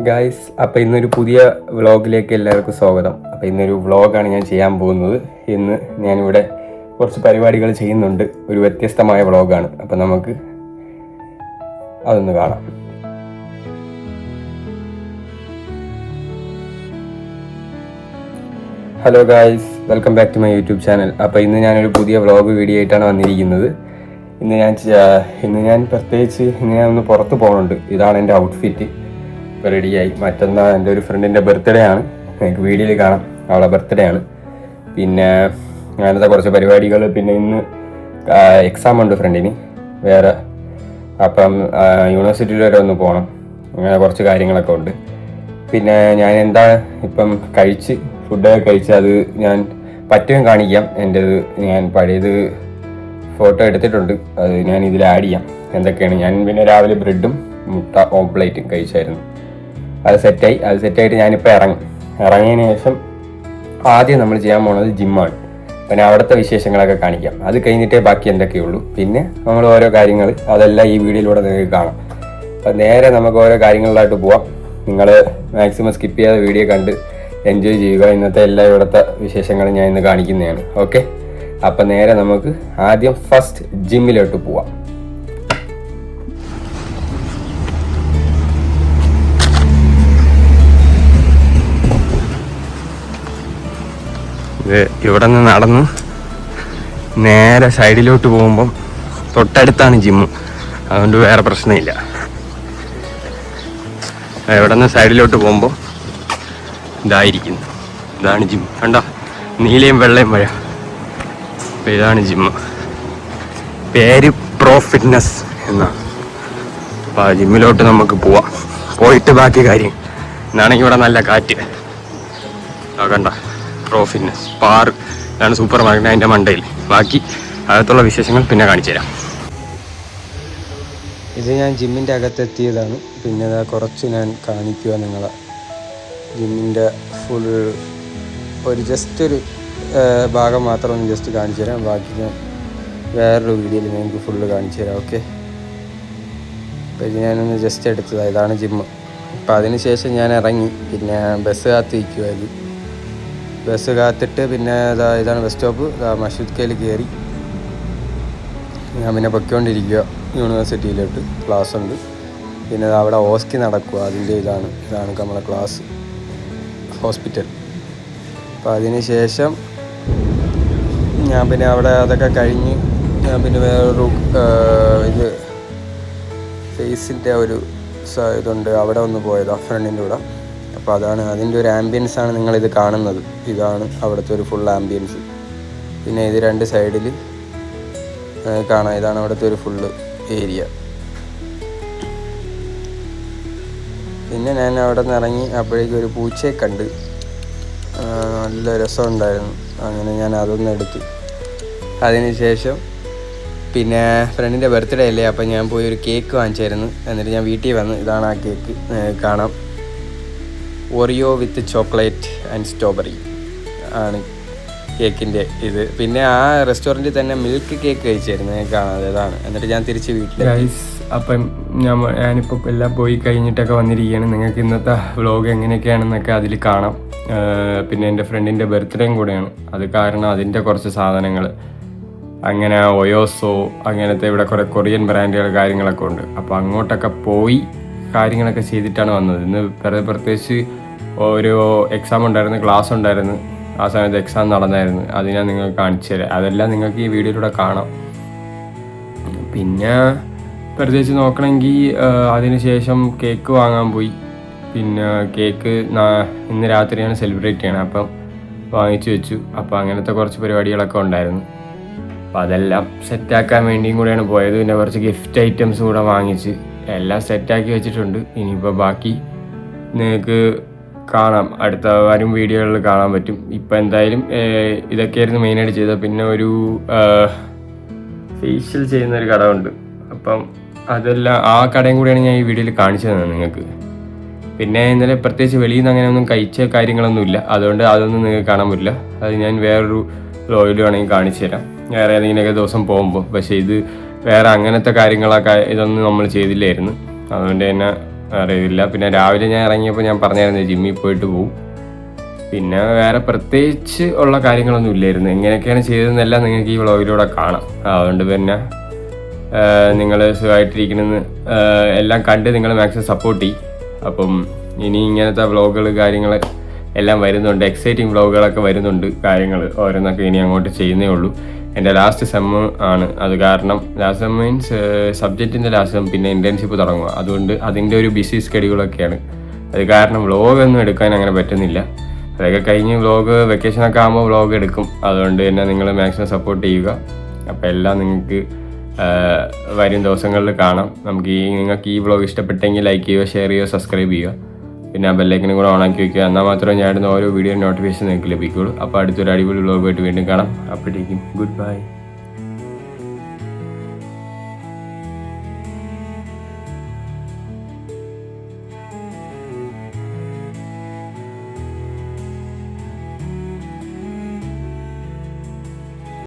Guys, അപ്പോൾ ഇന്നൊരു പുതിയ വ്ളോഗിലേക്ക് എല്ലാവർക്കും സ്വാഗതം. അപ്പോൾ ഇന്നൊരു വ്ളോഗാണ് ഞാൻ ചെയ്യാൻ പോകുന്നത്. ഇന്ന് ഞാനിവിടെ കുറച്ച് പരിപാടികൾ ചെയ്യുന്നുണ്ട്. ഒരു വ്യത്യസ്തമായ വ്ളോഗാണ്. അപ്പോൾ നമുക്ക് അതൊന്ന് കാണാം. Hello guys, welcome back to my YouTube channel. അപ്പോൾ ഇന്ന് ഞാനൊരു പുതിയ വ്ളോഗ് വീഡിയോ ആയിട്ടാണ് വന്നിരിക്കുന്നത്. ഇന്ന് ഞാൻ പ്രത്യേകിച്ച് ഞാൻ ഒന്ന് പുറത്ത് പോകുന്നുണ്ട്. ഇതാണ് എൻ്റെ ഔട്ട്ഫിറ്റ്. ഇപ്പോൾ റെഡിയായി. മറ്റന്നാൾ എൻ്റെ ഒരു ഫ്രണ്ടിൻ്റെ ബർത്ത്ഡേ ആണ്. എനിക്ക് വീഡിയോയിൽ കാണാം, അവളെ ബർത്ത്ഡേ ആണ്. പിന്നെ അങ്ങനത്തെ കുറച്ച് പരിപാടികൾ. പിന്നെ ഇന്ന് എക്സാം ഉണ്ട് ഫ്രണ്ടിന് വേറെ. അപ്പം യൂണിവേഴ്സിറ്റിയിൽ വരെ ഒന്ന് പോകണം. അങ്ങനെ കുറച്ച് കാര്യങ്ങളൊക്കെ ഉണ്ട്. പിന്നെ ഞാൻ ഇപ്പം ഫുഡൊക്കെ കഴിച്ച് അത് ഞാൻ പറ്റും കാണിക്കാം. എൻ്റേത് ഞാൻ പഴയത് ഫോട്ടോ എടുത്തിട്ടുണ്ട്. അത് ഞാൻ ഇതിൽ ആഡ് ചെയ്യാം എന്തൊക്കെയാണ്. ഞാൻ പിന്നെ രാവിലെ ബ്രെഡും മുട്ട ഓംപ്ലേറ്റും കഴിച്ചായിരുന്നു. അത് സെറ്റായിട്ട് ഞാനിപ്പോൾ ഇറങ്ങിയതിന് ശേഷം ആദ്യം നമ്മൾ ചെയ്യാൻ പോകുന്നത് ജിമ്മാണ്. പിന്നെ അവിടുത്തെ വിശേഷങ്ങളൊക്കെ കാണിക്കാം. അത് കഴിഞ്ഞിട്ടേ ബാക്കി എന്തൊക്കെയുള്ളൂ. പിന്നെ നമ്മൾ ഓരോ കാര്യങ്ങൾ അതെല്ലാം ഈ വീഡിയോയിലൂടെ നിങ്ങൾക്ക് കാണാം. അപ്പം നേരെ നമുക്ക് ഓരോ കാര്യങ്ങളിലായിട്ട് പോവാം. നിങ്ങൾ മാക്സിമം സ്കിപ്പ് ചെയ്യാതെ വീഡിയോ കണ്ട് എൻജോയ് ചെയ്യുക. ഇന്നത്തെ എല്ലാ ഇവിടുത്തെ വിശേഷങ്ങളും ഞാൻ ഇന്ന് കാണിക്കുന്നതാണ്. ഓക്കെ, അപ്പം നേരെ നമുക്ക് ആദ്യം ഫസ്റ്റ് ജിമ്മിലോട്ട് പോവാം. ഇവിടെ നിന്ന് നടന്ന് നേരെ സൈഡിലോട്ട് പോകുമ്പം തൊട്ടടുത്താണ് ജിമ്മ്. അതുകൊണ്ട് വേറെ പ്രശ്നമില്ല. ഇവിടെ നിന്ന് സൈഡിലോട്ട് പോകുമ്പോൾ ഇതാണ് ജിമ്മ്. കണ്ടോ, നീലയും വെള്ളയും മഴ. അപ്പം ഇതാണ് ജിമ്മ്. പേര് പ്രോ ഫിറ്റ്നസ് എന്നാണ്. അപ്പം ആ ജിമ്മിലോട്ട് നമുക്ക് പോവാം. പോയിട്ട് ബാക്കി കാര്യം. എന്നാണെങ്കിൽ ഇവിടെ നല്ല കാറ്റ്. കണ്ട പ്രോ ഫിറ്റ്നസ് ഇതാണ് സൂപ്പർ മാർക്കറ്റ്. അതിൻ്റെ മണ്ടയിൽ ബാക്കി അകത്തുള്ള വിശേഷങ്ങൾ പിന്നെ കാണിച്ചു തരാം. ഇത് ഞാൻ ജിമ്മിൻ്റെ അകത്തെത്തിയതാണ്. പിന്നെ കുറച്ച് ഞാൻ കാണിക്കുക നിങ്ങളെ. ജിമ്മിൻ്റെ ഫുൾ ഒരു ഭാഗം മാത്രം ഒന്ന് ജസ്റ്റ് കാണിച്ചു തരാം. ബാക്കി ഞാൻ വേറൊരു വീഡിയോയിൽ നിങ്ങൾക്ക് ഫുള്ള് കാണിച്ചു തരാം. ഓക്കെ, അപ്പോൾ ഇത് ഞാനൊന്ന് ജസ്റ്റ് എടുത്തതാണ്. ഇതാണ് ജിമ്മ്. അപ്പോൾ അതിന് ശേഷം ഞാൻ ഇറങ്ങി. പിന്നെ ബസ് കാത്തിരിക്കുമായിരുന്നു. ബസ് കാത്തിട്ട് പിന്നെ ഇതാണ് ബസ് സ്റ്റോപ്പ്. മഷൂദ്ക്കയിൽ കയറി ഞാൻ പിന്നെ പൊയ്ക്കൊണ്ടിരിക്കുക യൂണിവേഴ്സിറ്റിയിലോട്ട്. ക്ലാസ് ഉണ്ട്. പിന്നെ അവിടെ ഓസ്കി നടക്കുക. അതിൻ്റെ ഇതാണ് നമ്മളെ ക്ലാസ്, ഹോസ്പിറ്റൽ. അപ്പോൾ അതിന് ശേഷം ഞാൻ പിന്നെ അവിടെ അതൊക്കെ കഴിഞ്ഞ് ഞാൻ പിന്നെ വേറൊരു ഫേസിൻ്റെ ഒരു ഇതുണ്ട്, അവിടെ ഒന്ന് പോയതാണ് ഫ്രണ്ടിൻ്റെ കൂടെ. അപ്പോൾ അതിൻ്റെ ഒരു ആംബിയൻസ് ആണ് നിങ്ങളിത് കാണുന്നത്. ഇതാണ് അവിടുത്തെ ഒരു ഫുൾ ആംബിയൻസ്. പിന്നെ ഇത് രണ്ട് സൈഡിൽ കാണാം. ഇതാണ് അവിടുത്തെ ഒരു ഫുള്ള് ഏരിയ. പിന്നെ ഞാൻ അവിടെ നിന്ന് ഇറങ്ങി അപ്പോഴേക്കും ഒരു പൂച്ചയെ കണ്ട്. നല്ല രസമുണ്ടായിരുന്നു. അങ്ങനെ ഞാൻ അതൊന്നും എടുത്തു. അതിന് ശേഷം പിന്നെ ഫ്രണ്ടിൻ്റെ ബർത്ത്ഡേ അല്ലേ, അപ്പം ഞാൻ പോയി ഒരു കേക്ക് വാങ്ങിച്ചായിരുന്നു. എന്നിട്ട് ഞാൻ വീട്ടിൽ വന്ന് ഇതാണ് ആ കേക്ക്. കാണാം, Oreo with chocolate and strawberry ആണ് കേക്കിൻ്റെ ഇത്. പിന്നെ ആ റെസ്റ്റോറൻറ്റിൽ തന്നെ മിൽക്ക് കേക്ക് കഴിച്ചായിരുന്നു. കാണാതെ ഇതാണ്. എന്നിട്ട് ഞാൻ തിരിച്ച് വീട്ടിൽ. അപ്പം ഞാനിപ്പോൾ എല്ലാം പോയി കഴിഞ്ഞിട്ടൊക്കെ വന്നിരിക്കുകയാണ്. നിങ്ങൾക്ക് ഇന്നത്തെ വ്ളോഗ് എങ്ങനെയൊക്കെയാണെന്നൊക്കെ അതിൽ കാണാം. പിന്നെ എൻ്റെ ഫ്രണ്ടിൻ്റെ ബർത്ത്ഡേയും കൂടെയാണ്. അത് കാരണം അതിൻ്റെ കുറച്ച് സാധനങ്ങൾ അങ്ങനെ ഒയോസോ അങ്ങനത്തെ ഇവിടെ കുറേ കൊറിയൻ ബ്രാൻഡുകൾ കാര്യങ്ങളൊക്കെ ഉണ്ട്. അപ്പോൾ അങ്ങോട്ടൊക്കെ പോയി കാര്യങ്ങളൊക്കെ ചെയ്തിട്ടാണ് വന്നത്. ഇന്ന് പ്രത്യേകിച്ച് ഒരു എക്സാം ഉണ്ടായിരുന്നു, ക്ലാസ് ഉണ്ടായിരുന്നു. ആ സമയത്ത് എക്സാം നടന്നായിരുന്നു. അത് ഞാൻ നിങ്ങൾക്ക് കാണിച്ചു തരാം. അതെല്ലാം നിങ്ങൾക്ക് ഈ വീഡിയോയിലൂടെ കാണാം. പിന്നെ പ്രത്യേകിച്ച് നോക്കണമെങ്കിൽ അതിന് ശേഷം കേക്ക് വാങ്ങാൻ പോയി. പിന്നെ കേക്ക് ഇന്ന് രാത്രിയാണ് സെലിബ്രേറ്റ് ചെയ്യണം. അപ്പം വാങ്ങിച്ചു വെച്ചു. അപ്പോൾ അങ്ങനത്തെ കുറച്ച് പരിപാടികളൊക്കെ ഉണ്ടായിരുന്നു. അപ്പോൾ അതെല്ലാം സെറ്റാക്കാൻ വേണ്ടിയും കൂടെയാണ് പോയത്. പിന്നെ കുറച്ച് ഗിഫ്റ്റ് ഐറ്റംസ് കൂടെ വാങ്ങിച്ച് എല്ലാം സെറ്റാക്കി വെച്ചിട്ടുണ്ട്. ഇനിയിപ്പോൾ ബാക്കി നിങ്ങൾക്ക് കാണാം, അടുത്ത വരും വീഡിയോകളിൽ കാണാൻ പറ്റും. ഇപ്പം എന്തായാലും ഇതൊക്കെയായിരുന്നു മെയിനായിട്ട് ചെയ്തത്. പിന്നെ ഒരു ഫേഷ്യൽ ചെയ്യുന്നൊരു കട ഉണ്ട്. അപ്പം അതെല്ലാം ആ കടയും കൂടിയാണ് ഞാൻ ഈ വീഡിയോയിൽ കാണിച്ചു തന്നത് നിങ്ങൾക്ക്. പിന്നെ ഇന്നലെ പ്രത്യേകിച്ച് വെളിയിൽ നിന്ന് അങ്ങനെ ഒന്നും കഴിച്ച കാര്യങ്ങളൊന്നുമില്ല. അതുകൊണ്ട് അതൊന്നും നിങ്ങൾക്ക് കാണാൻ പറ്റില്ല. അത് ഞാൻ വേറൊരു വ്ളോഗിൽ വേണമെങ്കിൽ കാണിച്ചു തരാം, വേറെ ഏതെങ്കിലുമൊക്കെ ദിവസം പോകുമ്പോൾ. പക്ഷേ ഇത് വേറെ അങ്ങനത്തെ കാര്യങ്ങളൊക്കെ ഇതൊന്നും നമ്മൾ ചെയ്തില്ലായിരുന്നു. അതുകൊണ്ട് തന്നെ അറിയില്ല. പിന്നെ രാവിലെ ഞാൻ ഇറങ്ങിയപ്പോൾ ഞാൻ പറഞ്ഞായിരുന്നു ജിമ്മിൽ പോയിട്ട് പോവും. പിന്നെ വേറെ പ്രത്യേകിച്ച് ഉള്ള കാര്യങ്ങളൊന്നും ഇല്ലായിരുന്നു. എങ്ങനെയൊക്കെയാണ് ചെയ്തതെന്നെല്ലാം നിങ്ങൾക്ക് ഈ വ്ളോഗിലൂടെ കാണാം. അതുകൊണ്ട് പിന്നെ നിങ്ങൾ സുഖമായിട്ടിരിക്കണമെന്ന് എല്ലാം കണ്ട് നിങ്ങൾ മാക്സിമം സപ്പോർട്ട് ചെയ്യും. അപ്പം ഇനി ഇങ്ങനത്തെ വ്ളോഗുകൾ കാര്യങ്ങൾ എല്ലാം വരുന്നുണ്ട്. എക്സൈറ്റിംഗ് വ്ളോഗുകളൊക്കെ വരുന്നുണ്ട്. കാര്യങ്ങൾ ഓരോന്നൊക്കെ ഇനി അങ്ങോട്ട് ചെയ്യുന്നേ ഉള്ളൂ. എൻ്റെ ലാസ്റ്റ് സെമ്മ് ആണ്. അത് കാരണം ലാസ്റ്റ് സെം മീൻസ് സബ്ജക്റ്റിൻ്റെ ലാസ്റ്റ് സെം, പിന്നെ ഇൻറ്റേൺഷിപ്പ് തുടങ്ങുക. അതുകൊണ്ട് അതിൻ്റെ ഒരു ബിസി സ്കെഡ്യൂളൊക്കെയാണ്. അത് കാരണം വ്ളോഗൊന്നും എടുക്കാൻ അങ്ങനെ പറ്റുന്നില്ല. അതൊക്കെ കഴിഞ്ഞ് വ്ളോഗ് വെക്കേഷനൊക്കെ ആകുമ്പോൾ വ്ളോഗ് എടുക്കും. അതുകൊണ്ട് തന്നെ നിങ്ങൾ മാക്സിമം സപ്പോർട്ട് ചെയ്യുക. അപ്പോൾ എല്ലാം നിങ്ങൾക്ക് വരും ദിവസങ്ങളിൽ കാണാം. നിങ്ങൾക്ക് ഈ വ്ളോഗ് ഇഷ്ടപ്പെട്ടെങ്കിൽ ലൈക്ക് ചെയ്യുക, ഷെയർ ചെയ്യുക, സബ്സ്ക്രൈബ് ചെയ്യുക. പിന്നെ ആ ബെല്ലൈക്കനും കൂടെ ഓണാക്കി വയ്ക്കുക. എന്നാൽ മാത്രമേ ഞാൻ ഇടുന്ന ഓരോ വീഡിയോ നോട്ടിഫിക്കേഷൻ നിങ്ങൾക്ക് ലഭിക്കുകയുള്ളൂ. അപ്പോൾ അടുത്തൊരു അടിപൊളി വ്ളോഗായിട്ട് വീണ്ടും കാണാം. അപ്പോഴേക്കും ഗുഡ് ബൈ.